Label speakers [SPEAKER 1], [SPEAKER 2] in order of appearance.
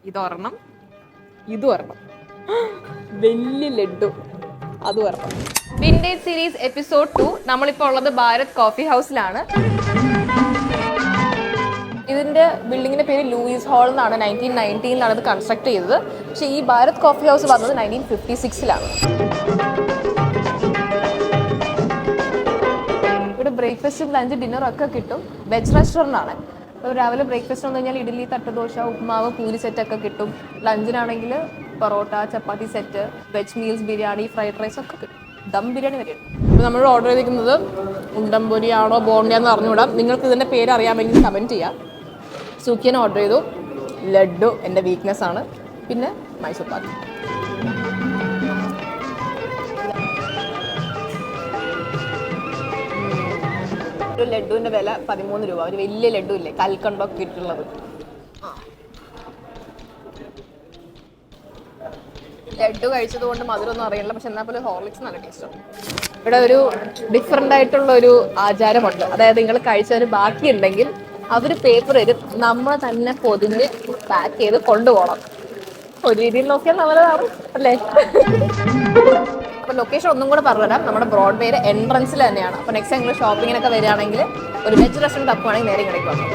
[SPEAKER 1] ഇതൊരെണ്ണം, ഇതും ഒരെണ്ണം, വലിയ ലഡു അതും ഒരെണ്ണം. Vintage series episode 2. നമ്മളിപ്പോൾ ഉള്ളത് ഭാരത് കോഫി ഹൗസിലാണ്. ഇതിന്റെ ബിൽഡിങ്ങിന്റെ പേര് ലൂയിസ് ഹാൾ എന്നാണ്. 1919 ഇത് കൺസ്ട്രക്ട് ചെയ്തത്. പക്ഷേ ഈ ഭാരത് കോഫി ഹൗസ് വന്നത് 1956. ഇവിടെ ബ്രേക്ക്ഫാസ്റ്റും ലഞ്ച് ഡിന്നറും ഒക്കെ കിട്ടും. വെജ് റെസ്റ്റോറൻ്റ് ആണ്. അപ്പോൾ രാവിലെ ബ്രേക്ക്ഫാസ്റ്റ് വന്നു കഴിഞ്ഞാൽ ഇഡ്ഡലി, തട്ടുദോശ, ഉപ്മാവ്, പൂരി സെറ്റൊക്കെ കിട്ടും. ലഞ്ചിനാണെങ്കിൽ parotta, chapati set, veg meals, biryani, fried rice ഒക്കെ കിട്ടും. ദം ബിരിയാണി വരെയുണ്ട്. ഇപ്പോൾ നമ്മൾ ഓർഡർ ചെയ്തിരിക്കുന്നത് ഉണ്ടംപൊരിയാണോ ബോണ്ടയാണെന്ന് അറിഞ്ഞുകൂടാം. നിങ്ങൾക്ക് ഇതിൻ്റെ പേര് അറിയാമെങ്കിൽ കമൻറ്റ് ചെയ്യാം. സൂക്കിയൻ ഓർഡർ ചെയ്തു. ലഡു എൻ്റെ വീക്ക്നെസ് ആണ്. പിന്നെ മൈസൂർ പാക്ക്. ഒരു ലഡുവിൻ്റെ വില 13 രൂപ. ഒരു വലിയ ലഡു ഇല്ലേ, കൽക്കണ്ടൊക്കെ ഇട്ടുള്ളത്. ലഡു കഴിച്ചത് കൊണ്ട് മധുരമൊന്നും അറിയില്ല, പക്ഷെ എന്നാൽ പോലും ഹോർലിക്സ് നല്ല ടേസ്റ്റാണ്. ഇവിടെ ഒരു ഡിഫറെൻ്റ് ആയിട്ടുള്ള ഒരു ആചാരമുണ്ട്. അതായത് നിങ്ങൾ കഴിച്ചതിന് ബാക്കിയുണ്ടെങ്കിൽ അവർ പേപ്പർ തരും, നമ്മൾ തന്നെ പൊതിഞ്ഞ് പാക്ക് ചെയ്ത് കൊണ്ടുപോകണം. ഒരു രീതിയിൽ നോക്കിയാൽ നല്ലതാണ് അല്ലേ? അപ്പോൾ ലൊക്കേഷൻ ഒന്നും കൂടെ പറഞ്ഞുതരാം. നമ്മുടെ ബ്രോഡ്വേയുടെ എൻട്രൻസിൽ തന്നെയാണ്. അപ്പോൾ നെക്സ്റ്റ് നിങ്ങൾ ഷോപ്പിങ്ങിനൊക്കെ വരികയാണെങ്കിൽ ഒരു വെജ് റെസ്റ്റോറൻറ്റ് തപ്പുവാണെങ്കിൽ നേരെ ഇങ്ങോട്ടേക്ക് വന്നു.